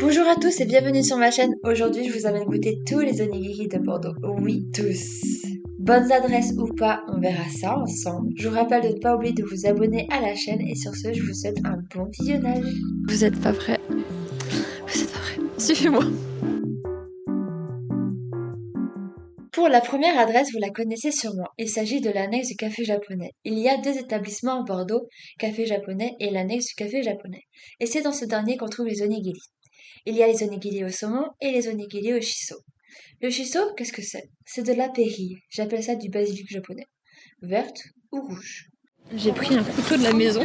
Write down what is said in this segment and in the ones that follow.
Bonjour à tous et bienvenue sur ma chaîne. Aujourd'hui, je vous amène goûter tous les onigiri de Bordeaux. Oui, tous. Bonnes adresses ou pas, on verra ça ensemble. Je vous rappelle de ne pas oublier de vous abonner à la chaîne et sur ce, je vous souhaite un bon visionnage. Vous êtes pas prêts. Vous êtes pas prêts. Suivez-moi. Pour la première adresse, vous la connaissez sûrement. Il s'agit de l'annexe du café japonais. Il y a deux établissements à Bordeaux, café japonais et l'annexe du café japonais. Et c'est dans ce dernier qu'on trouve les onigiri. Il y a les onigiri au saumon et les onigiri au shiso. Le shiso, qu'est-ce que c'est? C'est de la pérille. J'appelle ça du basilic japonais. Verte ou rouge. J'ai pris un couteau de la maison.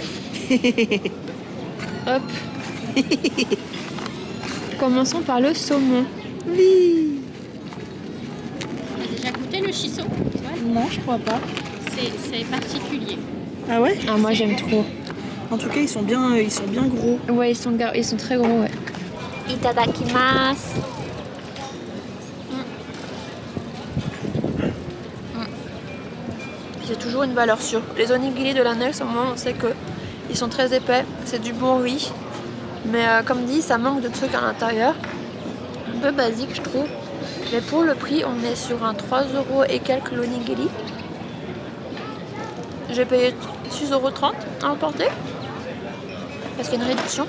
Hop. Commençons par le saumon. Oui. On a déjà goûté le shiso? Non, je crois pas. C'est particulier. Ah ouais? Ah, moi j'aime trop. En tout cas, ils sont bien gros. Ouais, ils sont très gros, ouais. Itadakimasu. J'ai toujours une valeur sûre. Les onigiri de l'annexe, au moins, on sait que ils sont très épais. C'est du bon riz. Mais comme dit, ça manque de trucs à l'intérieur. Un peu basique, je trouve. Mais pour le prix, on est sur un 3 € et quelques l'onigiri. J'ai payé 6,30 € à emporter. Parce qu'il y a une réduction.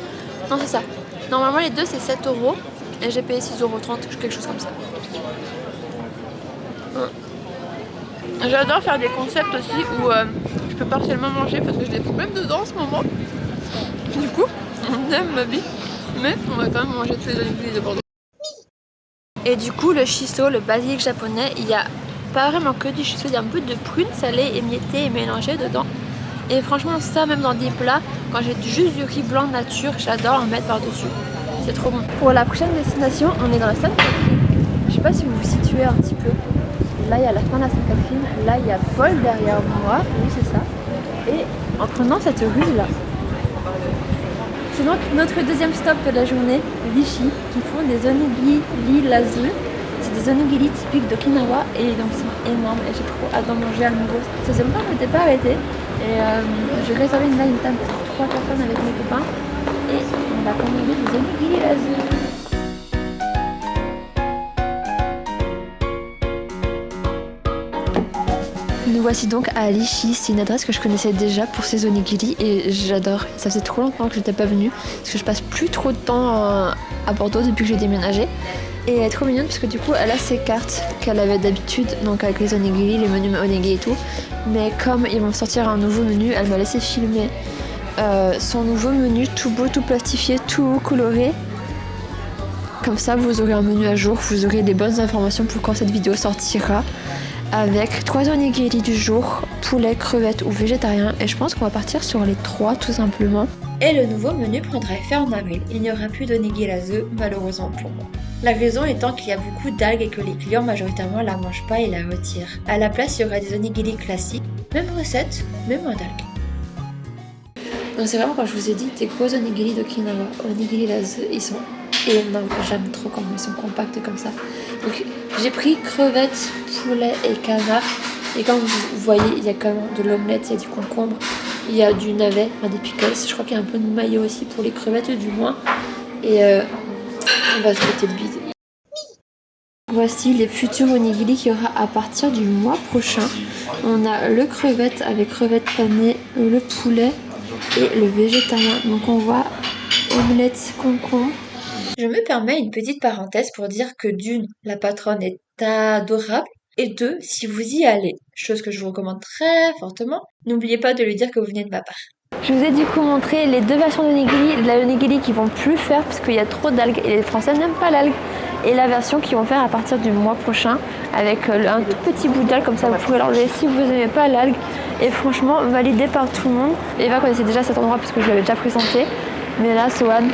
Non, c'est ça. Normalement, les deux, c'est 7 € et j'ai payé 6,30 €, quelque chose comme ça. J'adore faire des concepts aussi où je peux partiellement manger parce que j'ai des problèmes de dents en ce moment. Du coup, on aime ma vie. Mais on va quand même manger tous les onigiri de Bordeaux. Et du coup, le shiso, le basilic japonais, il y a pas vraiment que du shiso, il y a un peu de prune salée émiettée et mélangée dedans. Et franchement, ça, même dans des plats, quand j'ai juste du riz blanc nature, j'adore en mettre par-dessus. C'est trop bon. Pour la prochaine destination, on est dans la Sainte-Catherine. Je sais pas si vous vous situez un petit peu. Là, il y a la fin de la Sainte-Catherine. Là, il y a Paul derrière moi. Oui, c'est ça. Et en prenant cette rue-là, c'est donc notre deuxième stop de la journée, Vichy, qui font des onigiri lazu. C'est des onigiri typiques d'Okinawa et donc ils sont énormes et j'ai trop hâte d'en manger à nouveau. Ça faisait longtemps que je m'étais pas arrêtée et j'ai réservé une table pour 3 personnes avec mes copains et on va commander des onigiri lazu. Nous voici donc à Lichy, c'est une adresse que je connaissais déjà pour ces onigiri et j'adore. Ça faisait trop longtemps que je n'étais pas venue parce que je passe plus trop de temps à Bordeaux depuis que j'ai déménagé. Et elle est trop mignonne parce que du coup elle a ses cartes qu'elle avait d'habitude, donc avec les onigiri, les menus onigiri et tout. Mais comme ils vont sortir un nouveau menu, elle m'a laissé filmer son nouveau menu tout beau, tout plastifié, tout coloré. Comme ça vous aurez un menu à jour, vous aurez des bonnes informations pour quand cette vidéo sortira. Avec 3 onigiri du jour, poulet, crevettes ou végétarien. Et je pense qu'on va partir sur les 3 tout simplement. Et le nouveau menu prendra effet en avril. Il n'y aura plus d'onigiri lazu, malheureusement pour moi. La raison étant qu'il y a beaucoup d'algues et que les clients majoritairement la mangent pas et la retirent. À la place, il y aura des onigiri classiques, même recette, mais moins d'algues. Donc c'est vraiment quand je vous ai dit des gros onigiri d'Okinawa, onigiri lazu, ils sont énormes. J'aime trop comment ils sont compacts comme ça. Donc j'ai pris crevettes, poulet et canard. Et comme vous voyez, il y a quand même de l'omelette, il y a du concombre, il y a du navet, des pickles. Je crois qu'il y a un peu de mayo aussi pour les crevettes du moins. Et on va se péter le bide. Voici les futurs onigiri qu'il y aura à partir du mois prochain. On a le crevette avec crevettes panées, le poulet et le végétarien. Donc on voit omelette, concombre. Je me permets une petite parenthèse pour dire que d'une, la patronne est adorable, et deux, si vous y allez, chose que je vous recommande très fortement, n'oubliez pas de lui dire que vous venez de ma part. Je vous ai du coup montré les deux versions d'onigiri, la onigiri qui vont plus faire parce qu'il y a trop d'algues et les Français n'aiment pas l'algue, et la version qu'ils vont faire à partir du mois prochain avec un tout petit bout d'algue, comme ça vous pourrez l'enlever si vous n'aimez pas l'algue. Et franchement validé par tout le monde. Eva connaissait déjà cet endroit parce que je l'avais déjà présenté, mais là Sohan,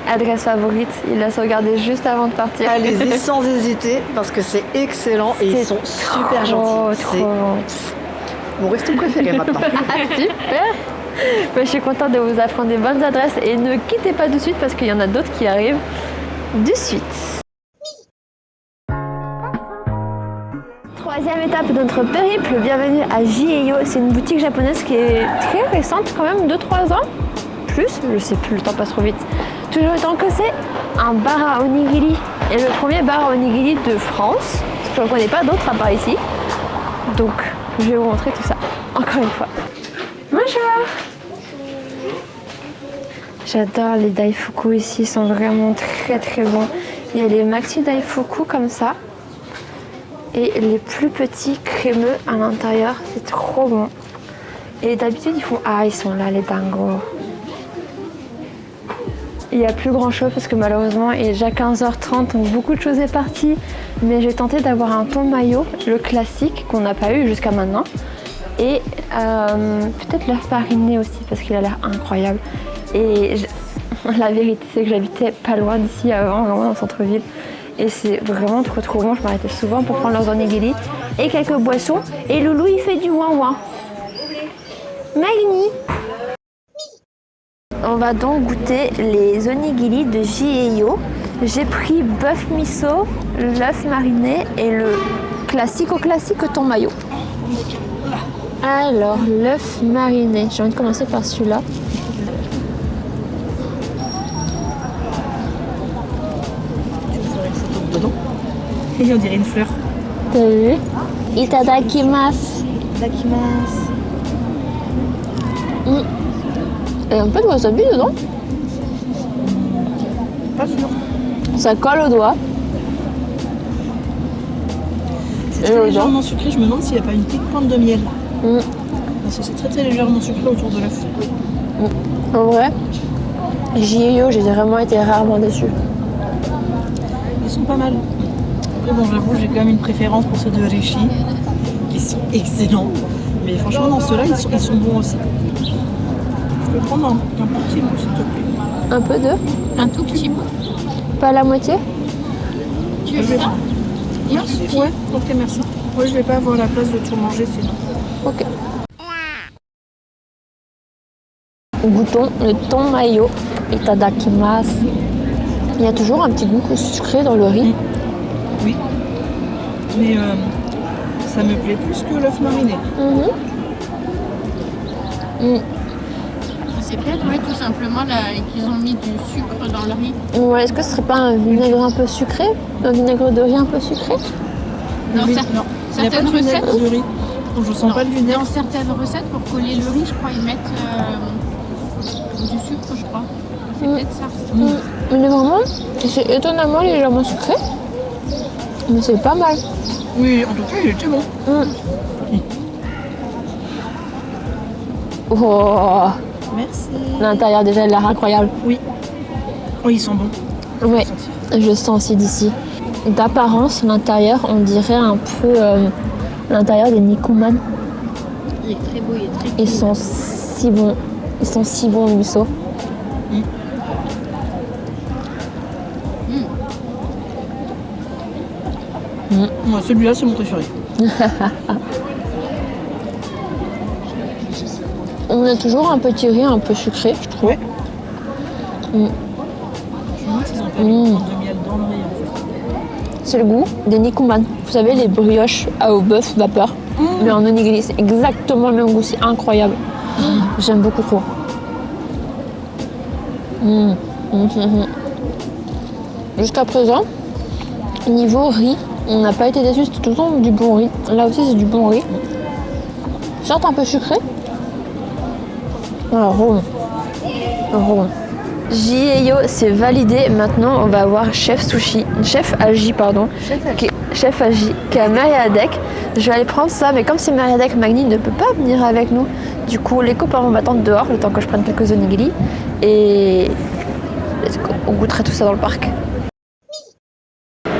adresse favorite, il l'a sauvegardé juste avant de partir. Allez-y sans hésiter parce que c'est excellent et ils sont super gentils. Trop. C'est mon resto préféré maintenant. Ah, super. Je suis contente de vous apprendre des bonnes adresses et ne quittez pas de suite parce qu'il y en a d'autres qui arrivent de suite. Troisième étape de notre périple, bienvenue à J&Yo. C'est une boutique japonaise qui est très récente, quand même 2-3 ans. Plus, je sais plus, le temps passe trop vite. Toujours autant que c'est un bar à onigiri. Et le premier bar à onigiri de France. Parce que je ne connais pas d'autres à part ici. Donc, je vais vous montrer tout ça. Encore une fois. Bonjour. J'adore les daifuku ici. Ils sont vraiment très très bons. Il y a les maxi daifuku comme ça. Et les plus petits crémeux à l'intérieur. C'est trop bon. Et d'habitude, ils font... Ah, ils sont là, les dingos. Il n'y a plus grand chose parce que malheureusement il est déjà 15h30 donc beaucoup de choses est parti. Mais j'ai tenté d'avoir un thon mayo, le classique qu'on n'a pas eu jusqu'à maintenant. Et peut-être l'œuf mariné aussi parce qu'il a l'air incroyable. Et la vérité c'est que j'habitais pas loin d'ici avant, vraiment dans le centre-ville. Et c'est vraiment trop bon, je m'arrêtais souvent pour prendre leurs onigiri et quelques boissons. Et Loulou il fait du ouin-ouin. Magni. On va donc goûter les onigiri de J&Yo. J'ai pris bœuf miso, l'œuf mariné et le classique thon mayo. Alors, l'œuf mariné. J'ai envie de commencer par celui-là. Et on dirait une fleur. T'as vu? Itadakimasu. Itadakimasu. Et un peu de wasabi dedans. Pas sûr. Ça colle au doigt. C'est très légèrement sucré, je me demande s'il n'y a pas une petite pointe de miel. Parce que c'est très légèrement sucré autour de l'œuf. En vrai, J&Yo, j'ai vraiment été rarement déçue. Ils sont pas mal. Après bon, j'avoue, j'ai quand même une préférence pour ceux de Reishi, qui sont excellents. Mais franchement, dans ceux-là, ils sont bons aussi. Je peux prendre un petit bout, s'il te plaît. Un peu de? Un tout petit bout. Pas la moitié? Tu veux ça? Merci. Ouais, ok, merci. Ouais, je vais pas avoir la place de tout manger sinon. Ok. Goûtons le thon mayo. Itadakimasu. Il y a toujours un petit goût sucré dans le riz. Oui. Mais ça me plaît plus que l'œuf mariné. C'est peut-être tout simplement qu'ils ont mis du sucre dans le riz. Ouais, est-ce que ce serait pas un vinaigre un peu sucré? Un vinaigre de riz un peu sucré? Dans non. Il n'y a pas certaines de vinaigre recettes. de riz. Donc je sens pas le vinaigre. Dans certaines recettes, pour coller le riz, je crois, ils mettent du sucre, je crois. C'est peut-être ça. Mais vraiment, c'est étonnamment légèrement sucré. Mais c'est pas mal. Oui, en tout cas, il était bon. Oh, Merci. l'intérieur déjà, il a l'air incroyable. Oui. Oui, ils sont bons. Ouais, je sens aussi d'ici. D'apparence, l'intérieur, on dirait un peu l'intérieur des Nikuman. Il est très beau, il est très cool. Ils sont si bons. Ils sont si bons, le miso. Moi, celui-là, c'est mon préféré. On a toujours un petit riz un peu sucré, je trouve. Ouais. Je me demande s'ils ont pas mis une pointe de miel dans le riz, en fait. C'est le goût des Nikuman. Vous savez, les brioches au bœuf vapeur. Mais en onigiri, c'est exactement le même goût. C'est incroyable. J'aime beaucoup trop. Jusqu'à présent, niveau riz, on n'a pas été déçus. C'était tout le temps du bon riz. Là aussi, c'est du bon riz. Certes, un peu sucré. Ah, rond. J&Yo, c'est validé. Maintenant, on va voir Chef Agi, qui est à Mériadec. Je vais aller prendre ça, mais comme c'est Mériadec, Magni ne peut pas venir avec nous. Du coup, les copains vont m'attendre dehors le temps que je prenne quelques onigiri. Et on goûtera tout ça dans le parc.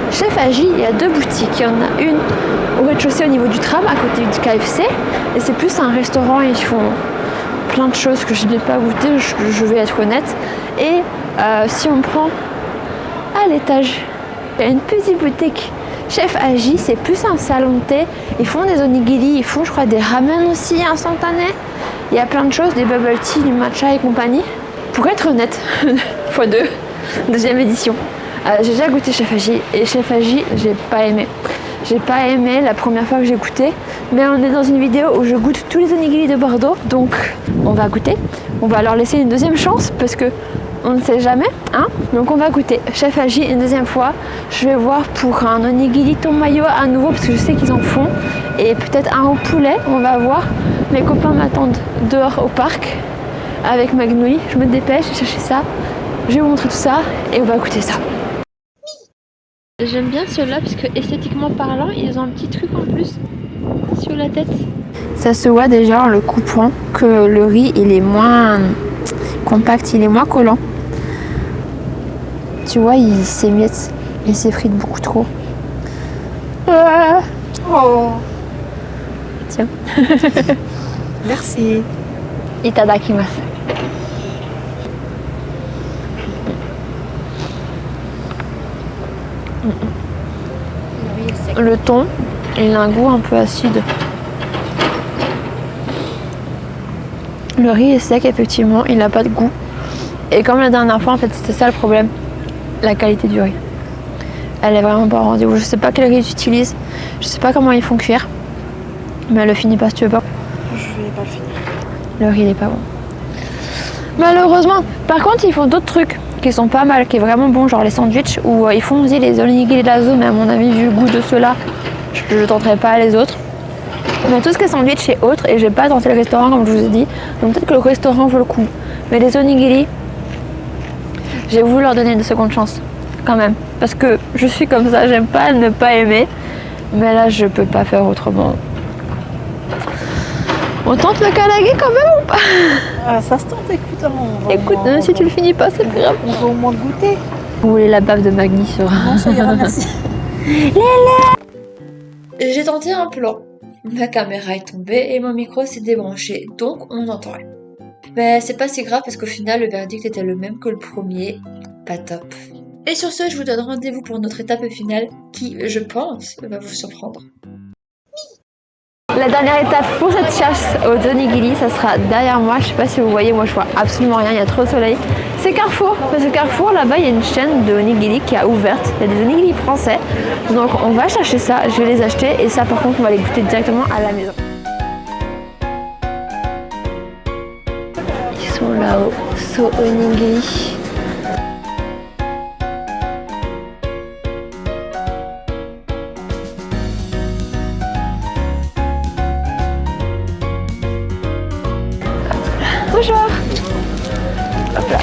Chef Agi, il y a deux boutiques. Il y en a une au rez-de-chaussée au niveau du tram, à côté du KFC. Et c'est plus un restaurant, ils font plein de choses que je n'ai pas goûté, je vais être honnête. Et si on prend à l'étage, il y a une petite boutique Chef Agi, c'est plus un salon de thé. Ils font des onigiri, ils font je crois des ramen aussi instantanés. Il y a plein de choses, des bubble tea, du matcha et compagnie. Pour être honnête, x2, deuxième édition. J'ai déjà goûté Chef Agi et Chef Agi, j'ai pas aimé. J'ai pas aimé la première fois que j'ai goûté, mais on est dans une vidéo où je goûte tous les onigiri de Bordeaux, donc on va goûter. On va leur laisser une deuxième chance parce que on ne sait jamais, hein. Donc on va goûter Chef Agi une deuxième fois. Je vais voir pour un onigiri tomayo à nouveau parce que je sais qu'ils en font. Et peut-être un au poulet, on va voir. Mes copains m'attendent dehors au parc avec ma gnouille. Je me dépêche, j'ai cherché ça. Je vais vous montrer tout ça et on va goûter ça. J'aime bien ceux-là parce que esthétiquement parlant, ils ont un petit truc en plus sur la tête. Ça se voit déjà en le coupant que le riz il est moins compact, il est moins collant. Tu vois, il s'émiette, il s'effrite beaucoup trop. Oh. Tiens. Merci. Itadakimasu. Le thon, il a un goût un peu acide. Le riz est sec, effectivement, il n'a pas de goût. Et comme la dernière fois, en fait, c'était ça le problème. La qualité du riz. Elle est vraiment pas au rendez-vous. Je sais pas quel riz ils utilisent. Je sais pas comment ils font cuire. Mais elle le finit pas si tu veux pas. Je vais pas le finir. Le riz, il est pas bon. Malheureusement. Par contre, ils font d'autres trucs qui sont pas mal, qui est vraiment bon, genre les sandwichs, où ils font aussi les onigiri d'azo, mais à mon avis, vu le goût de ceux-là, je tenterai pas les autres. Mais tout ce qui est sandwich et autres, et j'ai pas tenté le restaurant comme je vous ai dit, donc peut-être que le restaurant vaut le coup. Mais les onigiri, j'ai voulu leur donner une seconde chance, quand même. Parce que je suis comme ça, j'aime pas ne pas aimer. Mais là, je peux pas faire autrement. On tente le kalage quand même ou pas? Ah, ça se tente, écoute. Écoute, même si tu le finis pas, c'est pas grave. On va au moins goûter. Vous voulez la baffe de Magni sur... Non, ça ira, merci. J'ai tenté un plan. Ma caméra est tombée et mon micro s'est débranché, donc on n'entend rien. Mais c'est pas si grave parce qu'au final, le verdict était le même que le premier. Pas top. Et sur ce, je vous donne rendez-vous pour notre étape finale qui, je pense, va vous surprendre. La dernière étape pour cette chasse aux onigiri, ça sera derrière moi. Je sais pas si vous voyez, moi je vois absolument rien, il y a trop de soleil. C'est Carrefour, parce que Carrefour là-bas il y a une chaîne de onigiri qui a ouverte. Il y a des onigiri français. Donc on va chercher ça, je vais les acheter et ça par contre on va les goûter directement à la maison. Ils sont là-haut, So Onigiri. Bonjour. Hop là.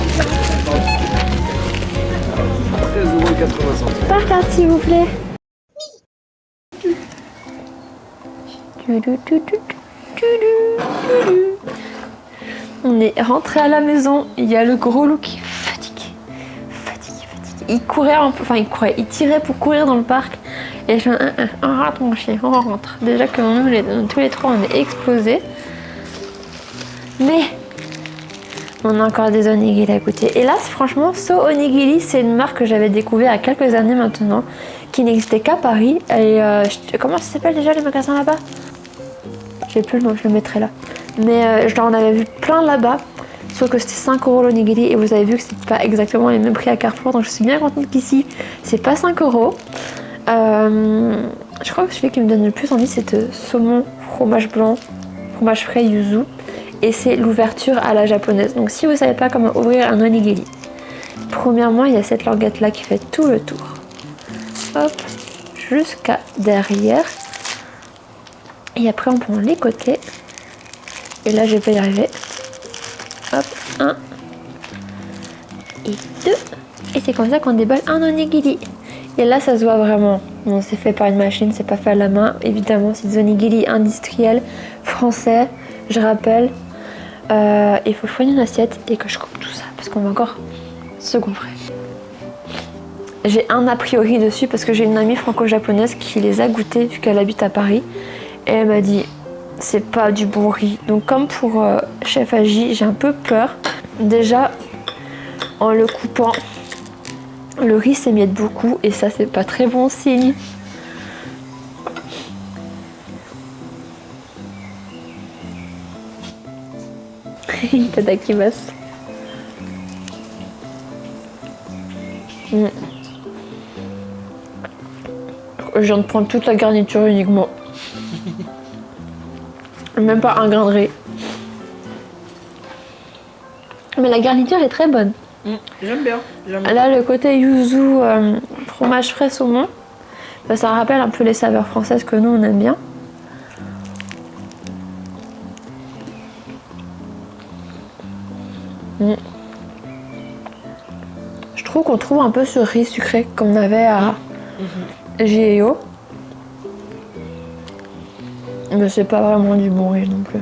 13,80 €. Par carte s'il vous plaît. On est rentré à la maison. Il y a le gros loup qui est fatigué. Il courait un peu, il tirait pour courir dans le parc. Et je on rentre mon chien, on rentre. Déjà que nous, tous les trois, on est explosés. Mais on a encore des onigiri à goûter. Et là, franchement, So Onigiri, c'est une marque que j'avais découvert il y a quelques années maintenant, qui n'existait qu'à Paris. Et comment ça s'appelle déjà les magasins là-bas? J'ai plus le nom, je le mettrai là. Mais je en avais vu plein là-bas, sauf que c'était 5 € l'onigiri et vous avez vu que c'est pas exactement les mêmes prix à Carrefour. Donc je suis bien contente qu'ici, c'est pas 5 €. Je crois que celui qui me donne le plus envie, c'est saumon, fromage blanc, fromage frais, yuzu. Et c'est l'ouverture à la japonaise. Donc si vous ne savez pas comment ouvrir un onigiri, premièrement il y a cette languette là qui fait tout le tour. Hop, jusqu'à derrière. Et après on prend les côtés. Et là je vais pas y arriver. Hop, 1 et 2. Et c'est comme ça qu'on déballe un onigiri. Et là ça se voit vraiment. Bon, c'est fait par une machine, c'est pas fait à la main. Évidemment c'est des onigiri industriels français. Je rappelle. Il faut choisir une assiette et que je coupe tout ça parce qu'on va encore se gonfler. J'ai un a priori dessus parce que j'ai une amie franco-japonaise qui les a goûtés vu qu'elle habite à Paris et elle m'a dit c'est pas du bon riz. Donc comme pour Chef Agi, j'ai un peu peur. Déjà en le coupant, le riz s'émiette beaucoup et ça c'est pas très bon signe. Itadakimasu. Je viens de prendre toute la garniture uniquement. Même pas un grain de riz. Mais la garniture est très bonne. J'aime bien. Là, le côté yuzu, fromage frais saumon, bah, ça rappelle un peu les saveurs françaises que nous on aime bien. Je trouve qu'on trouve un peu ce riz sucré qu'on avait à J&O. Mais c'est pas vraiment du bon riz non plus.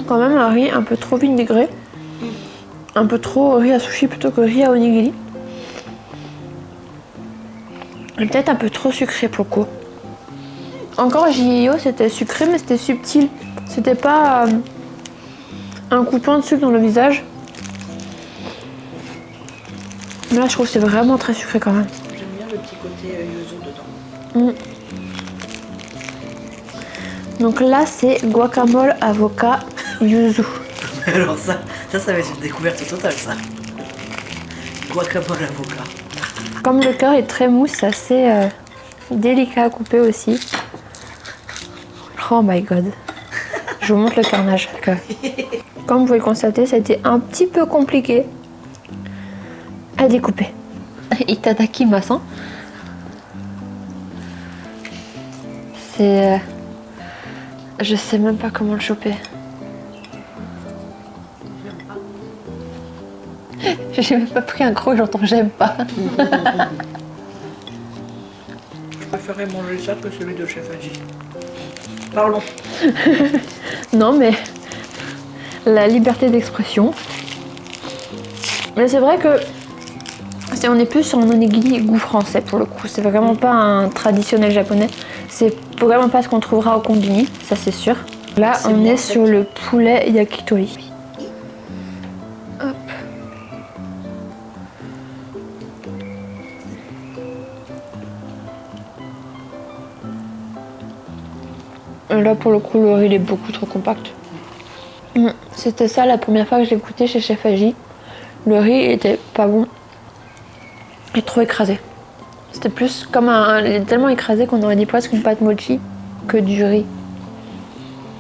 Quand même un riz un peu trop vinaigré. Un peu trop riz à sushi plutôt que riz à onigiri. Et peut-être un peu trop sucré pour le coup. Encore J&O c'était sucré mais c'était subtil. C'était pas un coupon de sucre dans le visage. Mais là je trouve que c'est vraiment très sucré quand même. J'aime bien le petit côté yuzu dedans. Donc là c'est guacamole, avocat, yuzu. Alors ça va être une découverte totale ça. Guacamole avocat. Comme le cœur est très mou, c'est assez délicat à couper aussi. Oh my god. Je vous montre le carnage. Comme vous pouvez le constater, ça a été un petit peu compliqué à découper. Itadakimasu. C'est... je sais même pas comment le choper. J'ai même pas pris un gros, j'entends j'aime pas. Je préférais manger ça que celui de Chef Aji. Parlons. Non mais la liberté d'expression. Mais c'est vrai que on est plus sur un onigiri goût français pour le coup. C'est vraiment pas un traditionnel japonais. C'est vraiment pas ce qu'on trouvera au combini, ça c'est sûr. Là on est sur le poulet yakitori. Hop. Là pour le coup le riz il est beaucoup trop compact. C'était ça la première fois que j'ai goûté chez Chef Aji. Le riz était pas bon et trop écrasé. C'était plus comme il est tellement écrasé qu'on aurait dit presque une pâte mochi que du riz.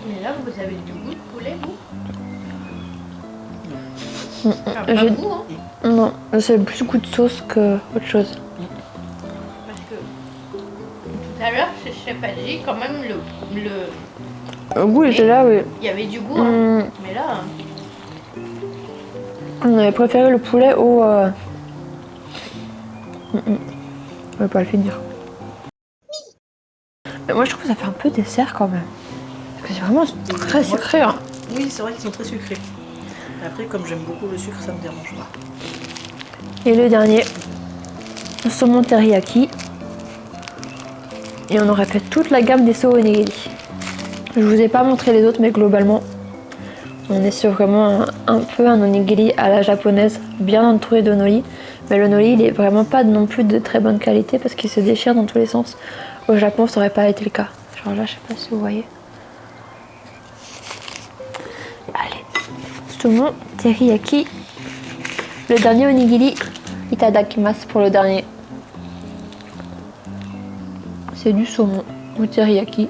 Mais là, vous avez du goût de poulet, vous J'ai- goût, hein. Non, c'est plus goût de sauce que autre chose. Parce que tout à l'heure, chez Chef Aji, quand même, Le goût était là, oui. il y avait du goût. Hein. Hum, Mais là, on avait préféré le poulet au... Je vais pas le finir. Mais moi je trouve que ça fait un peu dessert quand même. Parce que c'est vraiment très sucré. Hein. Oui, c'est vrai qu'ils sont très sucrés. Après, comme j'aime beaucoup le sucre, ça me dérange pas. Et le dernier, saumon teriyaki. Et on aurait fait toute la gamme des sauts onigiri. Je vous ai pas montré les autres, mais globalement, on est sur vraiment un peu un onigiri à la japonaise, bien entouré de nori. Mais le nori, il est vraiment pas non plus de très bonne qualité parce qu'il se déchire dans tous les sens. Au Japon, ça aurait pas été le cas. Genre là, je sais pas si vous voyez. Allez, saumon teriyaki. Le dernier onigiri, itadakimasu pour le dernier. C'est du saumon au teriyaki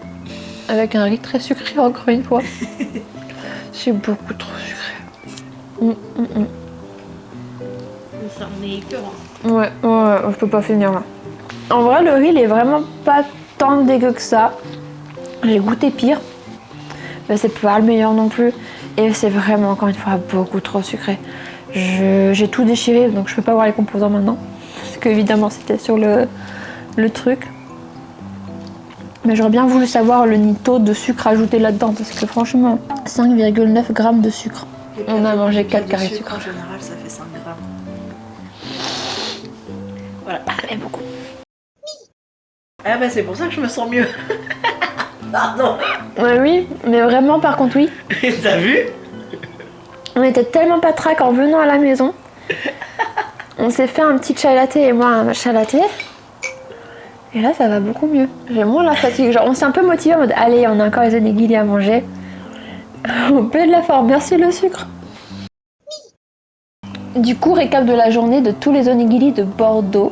avec un riz très sucré encore une fois. C'est beaucoup trop sucré. ça en est écœurant. Ouais, je peux pas finir là. En vrai, le riz, il est vraiment pas tant dégueu que ça. J'ai goûté pire. Mais c'est pas le meilleur non plus. Et c'est vraiment, encore une fois, beaucoup trop sucré. J'ai tout déchiré, donc je peux pas voir les composants maintenant. Parce qu'évidemment, c'était sur le truc. Mais j'aurais bien voulu savoir le taux de sucre ajouté là-dedans. Parce que franchement, 5,9 grammes de sucre. On a mangé 4 carrés de sucre. En général, ça fait 5 grammes. Voilà. Ah, mais beaucoup. Ah bah c'est pour ça que je me sens mieux. Pardon. Ouais, oui, mais vraiment, par contre, oui. T'as vu? On était tellement patraque en venant à la maison. On s'est fait un petit chai latte et moi un matcha latte. Et là, ça va beaucoup mieux. J'ai moins la fatigue. Genre, on s'est un peu motivé en mode allez, on a encore les onigiri à manger. On paie de la forme, merci le sucre. Du coup, récap de la journée de tous les onigiri de Bordeaux.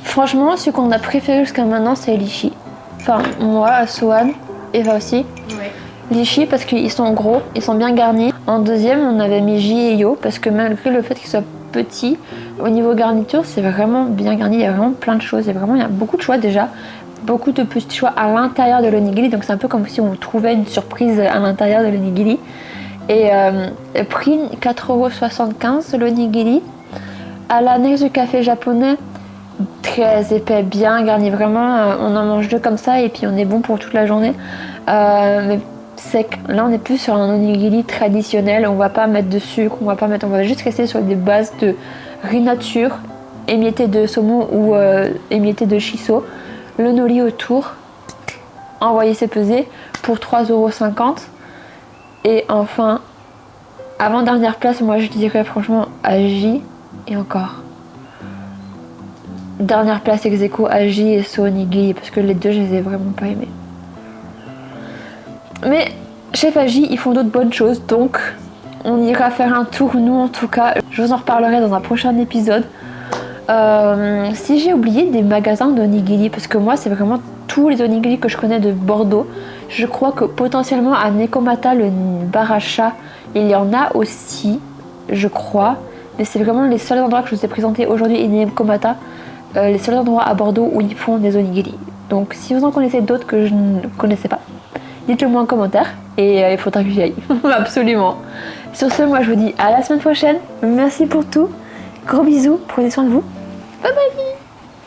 Franchement, celui qu'on a préféré jusqu'à maintenant, c'est Lishi. Enfin, moi, Swan, Eva aussi. Ouais. Lishi parce qu'ils sont gros, ils sont bien garnis. En deuxième, on avait mis J et Yo parce que malgré le fait qu'il soit petit, au niveau garniture, c'est vraiment bien garni. Il y a vraiment plein de choses. Il y a beaucoup de choix déjà. Beaucoup de petits choix à l'intérieur de l'onigiri. Donc c'est un peu comme si on trouvait une surprise à l'intérieur de l'onigiri. Et prix 4,75€ l'onigiri. À l'annexe du café japonais, très épais, bien garni. Vraiment, on en mange deux comme ça et puis on est bon pour toute la journée. Mais sec. Là, on est plus sur un onigiri traditionnel. On va pas mettre de sucre, on va juste rester sur des bases de riz nature, émietté de saumon ou émietté de shiso. Le nori autour, envoyer ses pesées pour 3,50€. Et enfin, avant-dernière place, moi je dirais franchement Aji et encore. Dernière place ex aequo Aji et So Onigiri parce que les deux je les ai vraiment pas aimés. Mais chez Aji ils font d'autres bonnes choses donc on ira faire un tour nous en tout cas. Je vous en reparlerai dans un prochain épisode. Si j'ai oublié des magasins d'onigiri parce que moi c'est vraiment tous les onigiri que je connais de Bordeaux. Je crois que potentiellement à Nekomata le Baracha il y en a aussi je crois, mais c'est vraiment les seuls endroits que je vous ai présentés aujourd'hui et Nekomata, les seuls endroits à Bordeaux où ils font des onigiri. Donc si vous en connaissez d'autres que je ne connaissais pas, dites-le moi en commentaire et il faudra que j'y aille absolument. Sur ce, moi je vous dis à la semaine prochaine, merci pour tout, gros bisous, prenez soin de vous.